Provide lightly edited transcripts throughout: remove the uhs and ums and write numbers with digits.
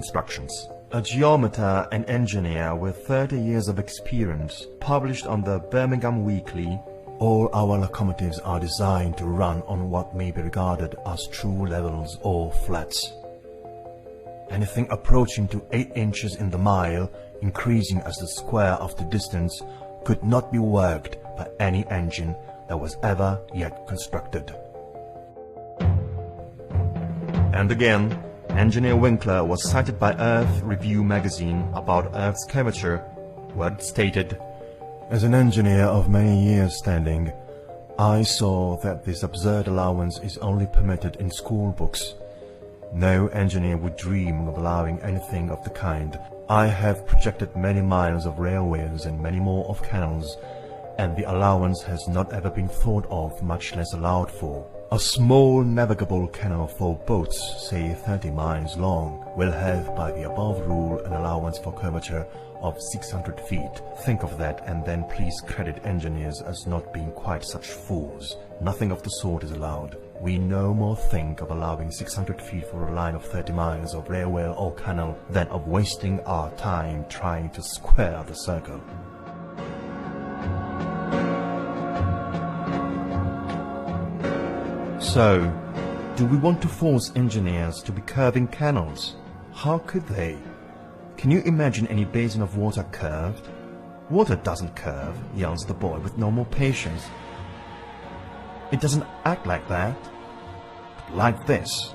instructions. A geometer and engineer with 30 years of experience published on the Birmingham Weekly, "All our locomotives are designed to run on what may be regarded as true levels or flats. Anything approaching to 8 inches in the mile, increasing as the square of the distance, could not be worked by any engine that was ever yet constructed." And again, Engineer Winkler was cited by Earth Review magazine about Earth's curvature, where it stated, "As an engineer of many years standing, I saw that this absurd allowance is only permitted in school books. No engineer would dream of allowing anything of the kind. I have projected many miles of railways and many more of canals, and the allowance has not ever been thought of, much less allowed for. A small navigable canal for boats, say 30 miles long, will have by the above rule an allowance for curvature of 600 feet. Think of that, and then please credit engineers as not being quite such fools. Nothing of the sort is allowed. We no more think of allowing 600 feet for a line of 30 miles of railway or canal than of wasting our time trying to square the circle." So, do we want to force engineers to be curving canals? How could they? Can you imagine any basin of water curved? "Water doesn't curve," yells the boy with no more patience. "It doesn't act like that, but like this."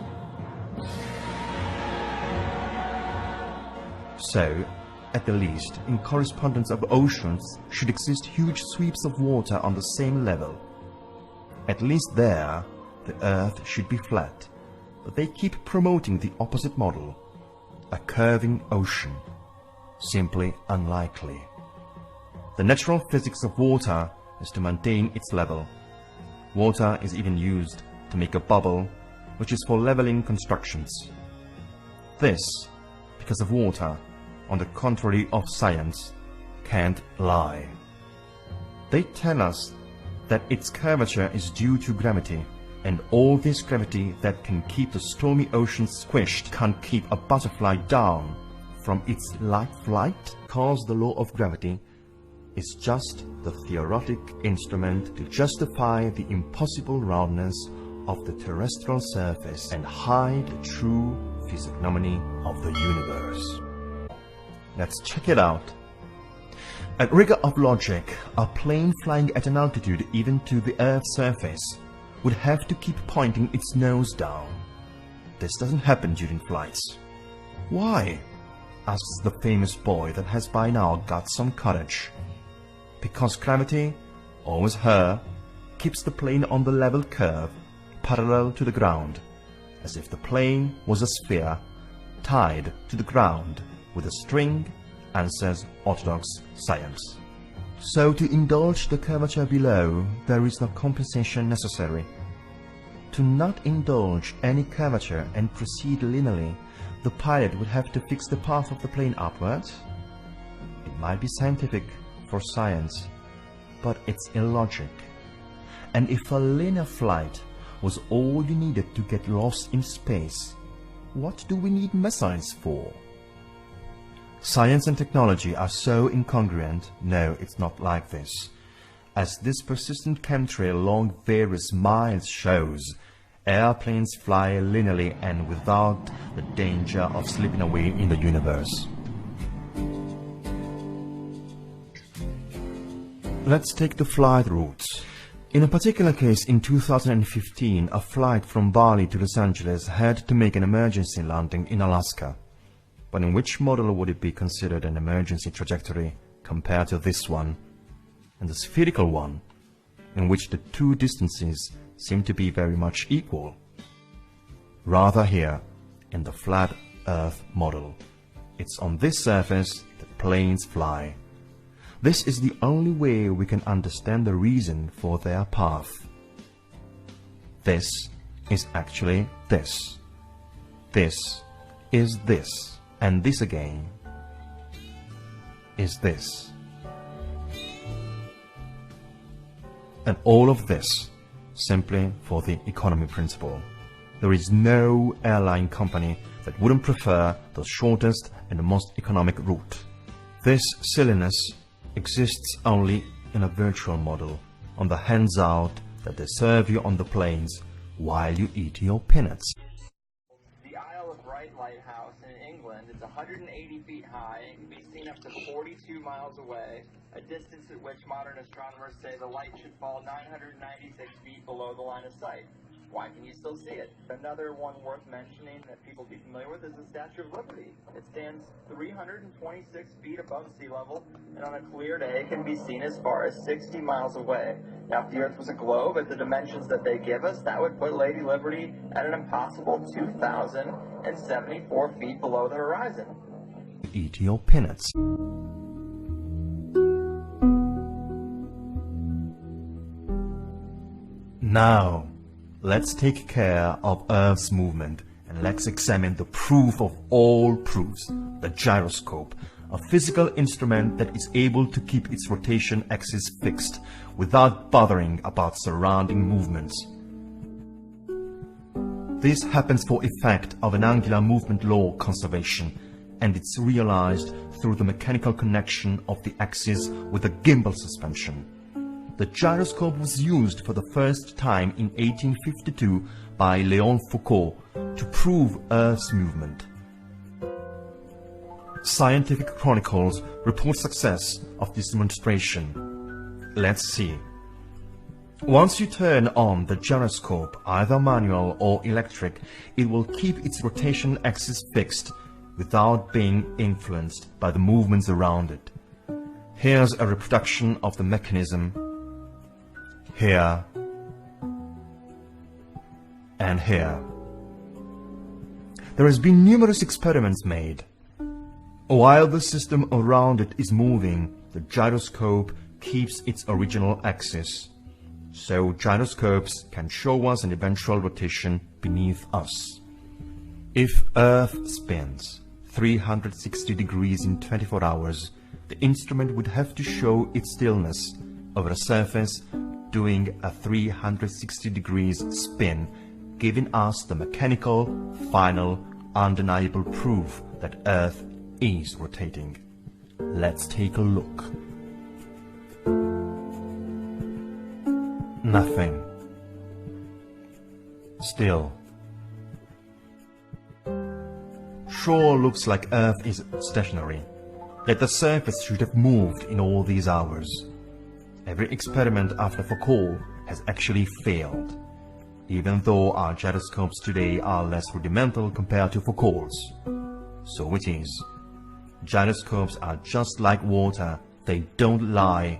So, at the least, in correspondence of oceans should exist huge sweeps of water on the same level. At least there, the Earth should be flat, but they keep promoting the opposite model, a curving ocean. Simply unlikely. The natural physics of water is to maintain its level. Water is even used to make a bubble, which is for leveling constructions. This, because of water, on the contrary of science, can't lie. They tell us that its curvature is due to gravity, and all this gravity that can keep the stormy ocean squished can't keep a butterfly down from its light flight, because the law of gravity is just the theoretic instrument to justify the impossible roundness of the terrestrial surface and hide the true physiognomy of the universe. Let's check it out. At rigor of logic, a plane flying at an altitude even to the Earth's surface would have to keep pointing its nose down. This doesn't happen during flights. "Why?" asks the famous boy that has by now got some courage. "Because gravity, always her, keeps the plane on the level curve, parallel to the ground, as if the plane was a sphere tied to the ground with a string," answers orthodox science. So to indulge the curvature below, there is no compensation necessary. To not indulge any curvature and proceed linearly, the pilot would have to fix the path of the plane upwards. It might be scientific for science, but it's illogic. And if a linear flight was all you needed to get lost in space, what do we need missiles for? Science and technology are so incongruent. No, it's not like this. As this persistent chemtrail along various miles shows, airplanes fly linearly and without the danger of slipping away in the universe. Let's take the flight routes. In a particular case in 2015, a flight from Bali to Los Angeles had to make an emergency landing in Alaska. But in which model would it be considered an emergency trajectory compared to this one, and the spherical one, in which the two distances seem to be very much equal? Rather here, in the flat Earth model. It's on this surface that planes fly. This is the only way we can understand the reason for their path. This is actually this. This is this. And this again is this. And all of this simply for the economy principle. There is no airline company that wouldn't prefer the shortest and most economic route. This silliness exists only in a virtual model, on the hands-out that they serve you on the planes while you eat your peanuts. The Isle of Wight Lighthouse in England is 180 feet high and can be seen up to 42 miles away, a distance at which modern astronomers say the light should fall 996 feet below the line of sight. Why can you still see it? Another one worth mentioning that people be familiar with is the Statue of Liberty. It stands 326 feet above sea level, and on a clear day can be seen as far as 60 miles away. Now, if the Earth was a globe at the dimensions that they give us, that would put Lady Liberty at an impossible 2,074 feet below the horizon. Eat your peanuts. Now, let's take care of Earth's movement and let's examine the proof of all proofs, the gyroscope, a physical instrument that is able to keep its rotation axis fixed without bothering about surrounding movements. This happens for effect of an angular movement law conservation, and it's realized through the mechanical connection of the axis with the gimbal suspension. The gyroscope was used for the first time in 1852 by Léon Foucault to prove Earth's movement. Scientific chronicles report success of this demonstration. Let's see. Once you turn on the gyroscope, either manual or electric, it will keep its rotation axis fixed without being influenced by the movements around it. Here's a reproduction of the mechanism. Here and here. There has been numerous experiments made. While the system around it is moving, the gyroscope keeps its original axis. So gyroscopes can show us an eventual rotation beneath us. If Earth spins 360 degrees in 24 hours, the instrument would have to show its stillness over a surface doing a 360 degrees spin, giving us the mechanical, final, undeniable proof that Earth is rotating. Let's take a look. Nothing. Still. Sure looks like Earth is stationary, yet the surface should have moved in all these hours. Every experiment after Foucault has actually failed, even though our gyroscopes today are less rudimental compared to Foucault's. So it is. Gyroscopes are just like water, they don't lie.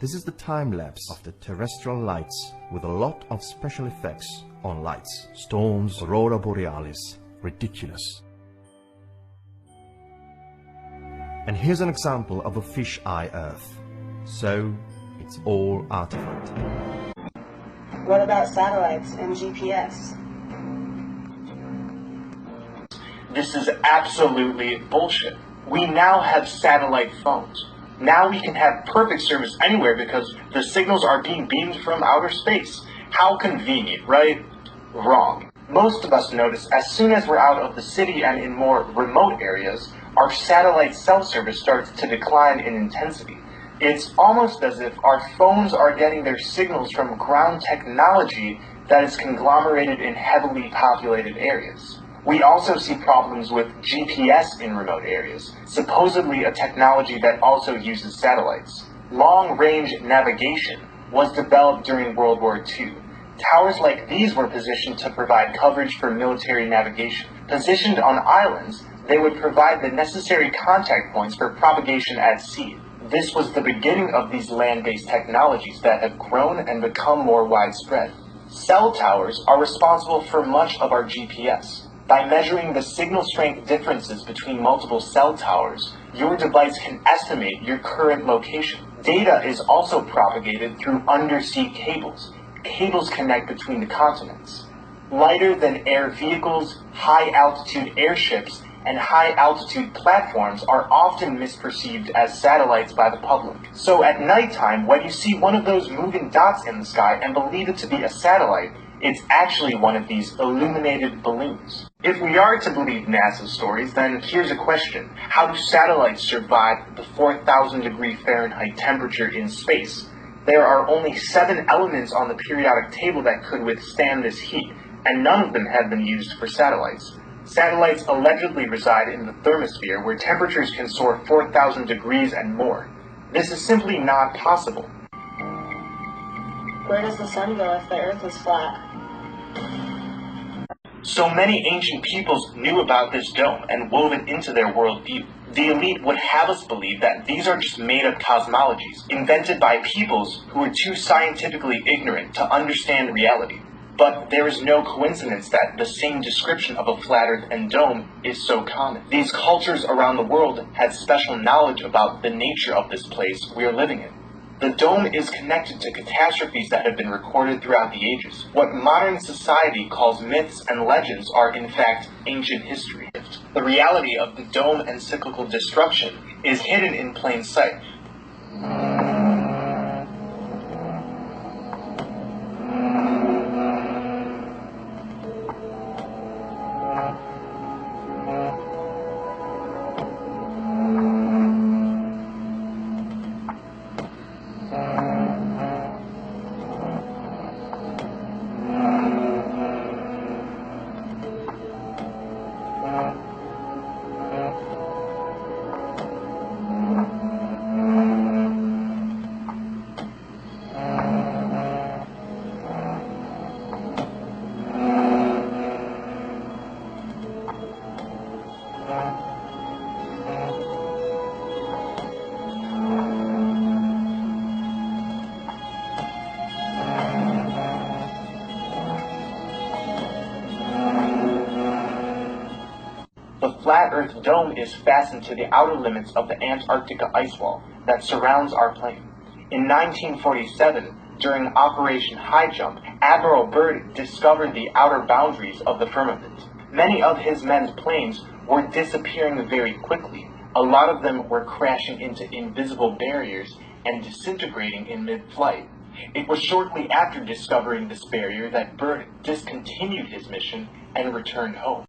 This is the time-lapse of the terrestrial lights with a lot of special effects on lights, storms, aurora borealis. Ridiculous. And here's an example of a fish-eye Earth. So, it's all artifact. What about satellites and GPS? This is absolutely bullshit. We now have satellite phones. Now we can have perfect service anywhere because the signals are being beamed from outer space. How convenient, right? Wrong. Most of us notice as soon as we're out of the city and in more remote areas, our satellite cell service starts to decline in intensity. It's almost as if our phones are getting their signals from ground technology that is conglomerated in heavily populated areas. We also see problems with GPS in remote areas, supposedly a technology that also uses satellites. Long-range navigation was developed during World War II. Towers like these were positioned to provide coverage for military navigation. Positioned on islands, they would provide the necessary contact points for propagation at sea. This was the beginning of these land-based technologies that have grown and become more widespread. Cell towers are responsible for much of our GPS. By measuring the signal strength differences between multiple cell towers, your device can estimate your current location. Data is also propagated through undersea cables. Cables connect between the continents. Lighter than air vehicles, high-altitude airships, and high-altitude platforms are often misperceived as satellites by the public. So at nighttime, when you see one of those moving dots in the sky and believe it to be a satellite, it's actually one of these illuminated balloons. If we are to believe NASA's stories, then here's a question. How do satellites survive the 4,000 degree Fahrenheit temperature in space? There are only 7 elements on the periodic table that could withstand this heat, and none of them have been used for satellites. Satellites allegedly reside in the thermosphere, where temperatures can soar 4,000 degrees and more. This is simply not possible. Where does the sun go if the Earth is flat? So many ancient peoples knew about this dome and wove it into their worldview. The elite would have us believe that these are just made-up cosmologies, invented by peoples who were too scientifically ignorant to understand reality. But there is no coincidence that the same description of a flat Earth and dome is so common. These cultures around the world had special knowledge about the nature of this place we are living in. The dome is connected to catastrophes that have been recorded throughout the ages. What modern society calls myths and legends are in fact ancient history. The reality of the dome and cyclical destruction is hidden in plain sight. The flat Earth dome is fastened to the outer limits of the Antarctica ice wall that surrounds our plane. In 1947, during Operation High Jump, Admiral Byrd discovered the outer boundaries of the firmament. Many of his men's planes were disappearing very quickly. A lot of them were crashing into invisible barriers and disintegrating in mid-flight. It was shortly after discovering this barrier that Byrd discontinued his mission and returned home.